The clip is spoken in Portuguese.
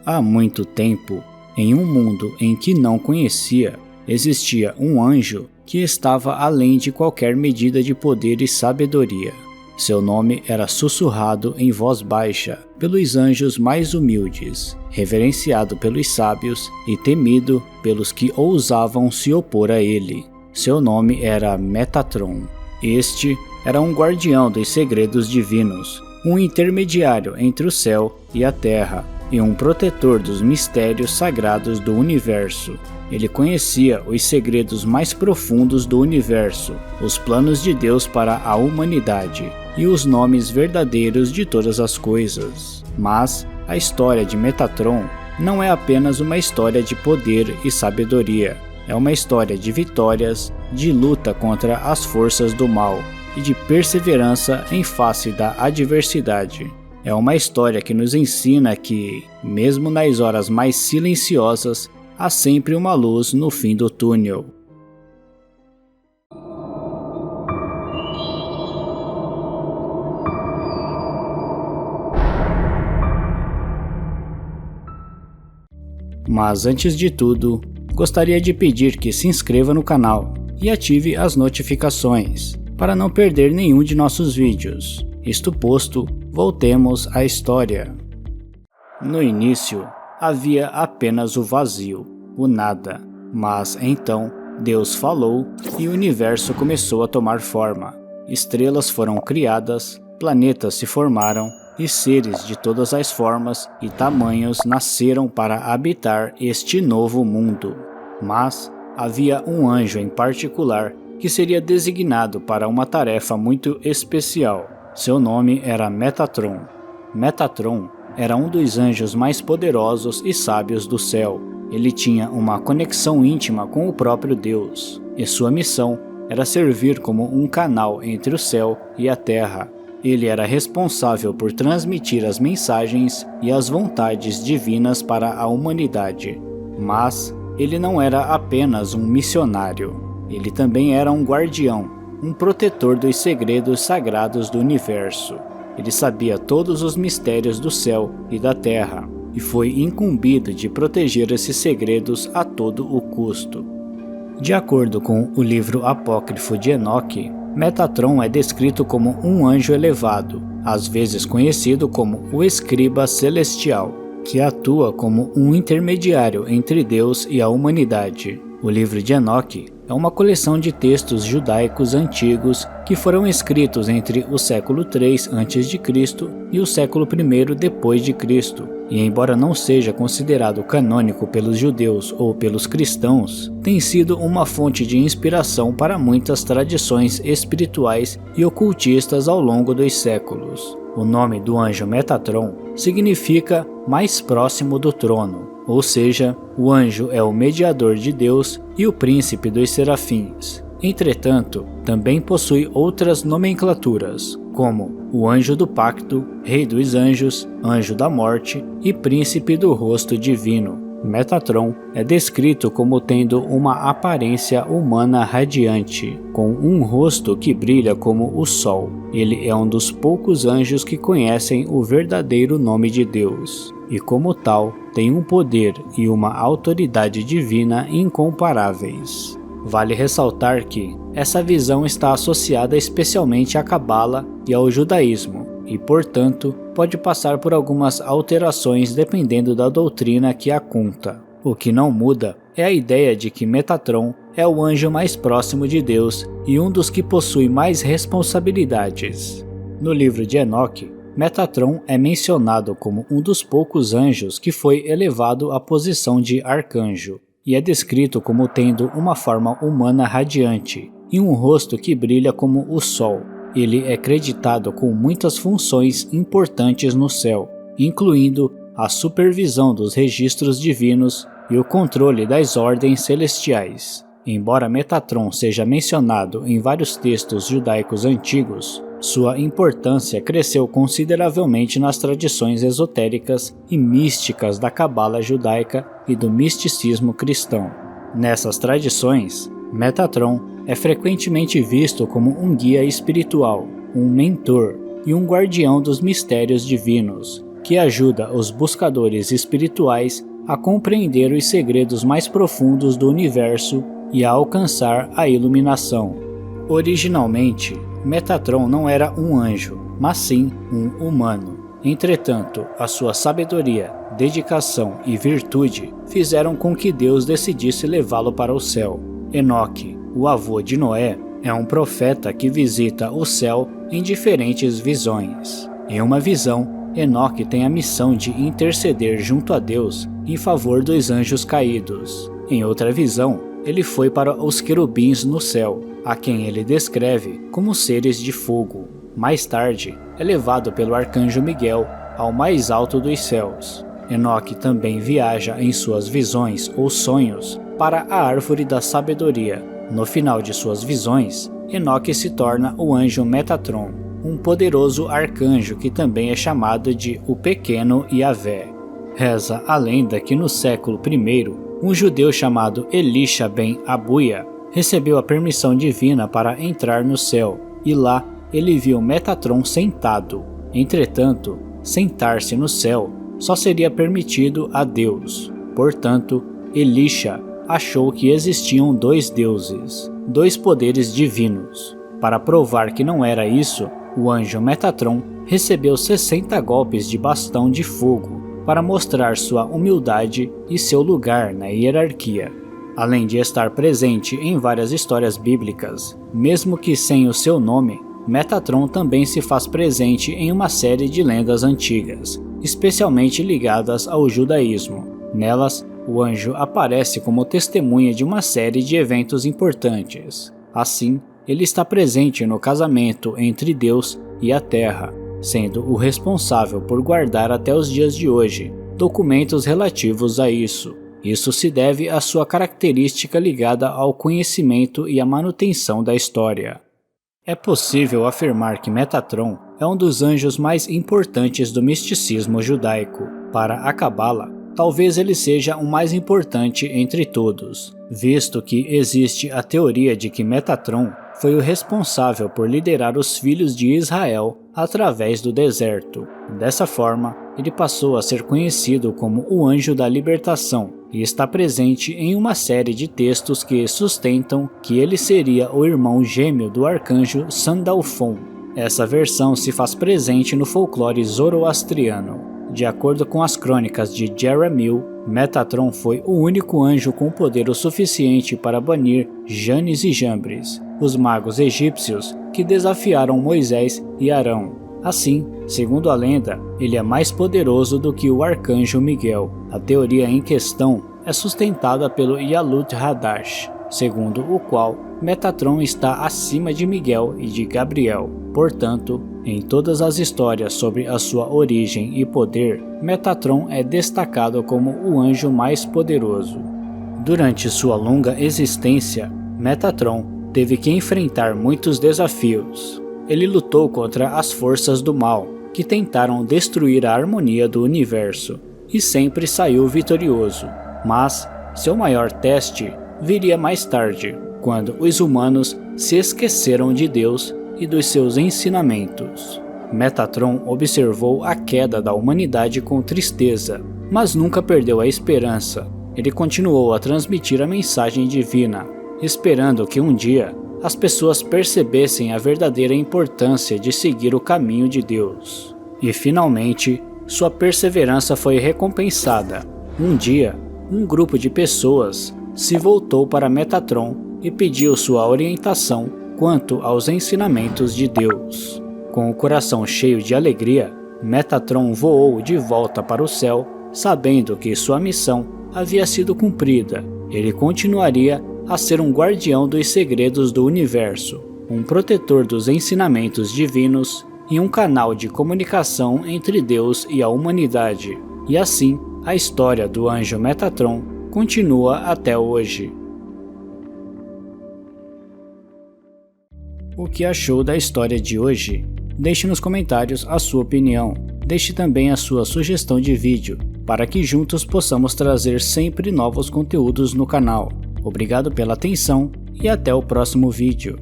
Há muito tempo, em um mundo em que não conhecia, existia um anjo que estava além de qualquer medida de poder e sabedoria. Seu nome era sussurrado em voz baixa pelos anjos mais humildes, reverenciado pelos sábios e temido pelos que ousavam se opor a ele. Seu nome era Metatron. Este era um guardião dos segredos divinos, um intermediário entre o céu e a terra, e um protetor dos mistérios sagrados do universo. Ele conhecia os segredos mais profundos do universo, os planos de Deus para a humanidade e os nomes verdadeiros de todas as coisas. Mas a história de Metatron não é apenas uma história de poder e sabedoria. É uma história de vitórias, de luta contra as forças do mal e de perseverança em face da adversidade. É uma história que nos ensina que, mesmo nas horas mais silenciosas, há sempre uma luz no fim do túnel. Mas antes de tudo, gostaria de pedir que se inscreva no canal e ative as notificações, para não perder nenhum de nossos vídeos. Isto posto, voltemos à história. No início, havia apenas o vazio, o nada. Mas então, Deus falou e o universo começou a tomar forma. Estrelas foram criadas, planetas se formaram e seres de todas as formas e tamanhos nasceram para habitar este novo mundo. Mas havia um anjo em particular que seria designado para uma tarefa muito especial. Seu nome era Metatron. Metatron era um dos anjos mais poderosos e sábios do céu. Ele tinha uma conexão íntima com o próprio Deus, e sua missão era servir como um canal entre o céu e a terra. Ele era responsável por transmitir as mensagens e as vontades divinas para a humanidade. Mas ele não era apenas um missionário. Ele também era um guardião, um protetor dos segredos sagrados do universo. Ele sabia todos os mistérios do céu e da terra, e foi incumbido de proteger esses segredos a todo o custo. De acordo com o livro apócrifo de Enoque, Metatron é descrito como um anjo elevado, às vezes conhecido como o escriba celestial, que atua como um intermediário entre Deus e a humanidade. O livro de Enoque é uma coleção de textos judaicos antigos que foram escritos entre o século III a.C. e o século I depois de Cristo. E embora não seja considerado canônico pelos judeus ou pelos cristãos, tem sido uma fonte de inspiração para muitas tradições espirituais e ocultistas ao longo dos séculos. O nome do anjo Metatron significa mais próximo do trono, ou seja, o anjo é o mediador de Deus e o príncipe dos serafins. Entretanto, também possui outras nomenclaturas, como o anjo do pacto, rei dos anjos, anjo da morte e príncipe do rosto divino. Metatron é descrito como tendo uma aparência humana radiante, com um rosto que brilha como o sol. Ele é um dos poucos anjos que conhecem o verdadeiro nome de Deus, e como tal, tem um poder e uma autoridade divina incomparáveis. Vale ressaltar que essa visão está associada especialmente à Cabala e ao judaísmo, e, portanto, pode passar por algumas alterações dependendo da doutrina que a conta. O que não muda é a ideia de que Metatron é o anjo mais próximo de Deus e um dos que possui mais responsabilidades. No livro de Enoque, Metatron é mencionado como um dos poucos anjos que foi elevado à posição de arcanjo, e é descrito como tendo uma forma humana radiante e um rosto que brilha como o sol. Ele é creditado com muitas funções importantes no céu, incluindo a supervisão dos registros divinos e o controle das ordens celestiais. Embora Metatron seja mencionado em vários textos judaicos antigos, sua importância cresceu consideravelmente nas tradições esotéricas e místicas da Cabala judaica e do misticismo cristão. Nessas tradições, Metatron é frequentemente visto como um guia espiritual, um mentor e um guardião dos mistérios divinos, que ajuda os buscadores espirituais a compreender os segredos mais profundos do universo e a alcançar a iluminação. Originalmente, Metatron não era um anjo, mas sim um humano. Entretanto, a sua sabedoria, dedicação e virtude fizeram com que Deus decidisse levá-lo para o céu. Enoque, o avô de Noé, é um profeta que visita o céu em diferentes visões. Em uma visão, Enoque tem a missão de interceder junto a Deus em favor dos anjos caídos. Em outra visão, ele foi para os querubins no céu, a quem ele descreve como seres de fogo. Mais tarde, é levado pelo arcanjo Miguel ao mais alto dos céus. Enoque também viaja em suas visões ou sonhos para a árvore da sabedoria. No final de suas visões, Enoque se torna o anjo Metatron, um poderoso arcanjo que também é chamado de o Pequeno Yahvé. Reza a lenda que no século I, um judeu chamado Elisha ben Abuya recebeu a permissão divina para entrar no céu, e lá ele viu Metatron sentado. Entretanto, sentar-se no céu só seria permitido a Deus. Portanto, Elisha achou que existiam dois deuses, dois poderes divinos. Para provar que não era isso, o anjo Metatron recebeu 60 golpes de bastão de fogo para mostrar sua humildade e seu lugar na hierarquia. Além de estar presente em várias histórias bíblicas, mesmo que sem o seu nome, Metatron também se faz presente em uma série de lendas antigas, especialmente ligadas ao judaísmo. Nelas, o anjo aparece como testemunha de uma série de eventos importantes. Assim, ele está presente no casamento entre Deus e a Terra, sendo o responsável por guardar até os dias de hoje documentos relativos a isso. Isso se deve à sua característica ligada ao conhecimento e à manutenção da história. É possível afirmar que Metatron é um dos anjos mais importantes do misticismo judaico. Para a Cabala, talvez ele seja o mais importante entre todos, visto que existe a teoria de que Metatron foi o responsável por liderar os filhos de Israel através do deserto. Dessa forma, ele passou a ser conhecido como o Anjo da Libertação e está presente em uma série de textos que sustentam que ele seria o irmão gêmeo do arcanjo Sandalfon. Essa versão se faz presente no folclore zoroastriano. De acordo com as crônicas de Jeremiel, Metatron foi o único anjo com poder o suficiente para banir Janes e Jambres, os magos egípcios que desafiaram Moisés e Arão. Assim, segundo a lenda, ele é mais poderoso do que o arcanjo Miguel. A teoria em questão é sustentada pelo Yalut Hadash, segundo o qual Metatron está acima de Miguel e de Gabriel. Portanto, em todas as histórias sobre a sua origem e poder, Metatron é destacado como o anjo mais poderoso. Durante sua longa existência, Metatron teve que enfrentar muitos desafios. Ele lutou contra as forças do mal, que tentaram destruir a harmonia do universo, e sempre saiu vitorioso. Mas seu maior teste viria mais tarde, quando os humanos se esqueceram de Deus e dos seus ensinamentos. Metatron observou a queda da humanidade com tristeza, mas nunca perdeu a esperança. Ele continuou a transmitir a mensagem divina, esperando que um dia as pessoas percebessem a verdadeira importância de seguir o caminho de Deus. E finalmente, sua perseverança foi recompensada. Um dia, um grupo de pessoas se voltou para Metatron e pediu sua orientação quanto aos ensinamentos de Deus. Com o coração cheio de alegria, Metatron voou de volta para o céu, sabendo que sua missão havia sido cumprida. Ele continuaria a ser um guardião dos segredos do universo, um protetor dos ensinamentos divinos e um canal de comunicação entre Deus e a humanidade. E assim, a história do anjo Metatron continua até hoje. O que achou da história de hoje? Deixe nos comentários a sua opinião. Deixe também a sua sugestão de vídeo, para que juntos possamos trazer sempre novos conteúdos no canal. Obrigado pela atenção e até o próximo vídeo.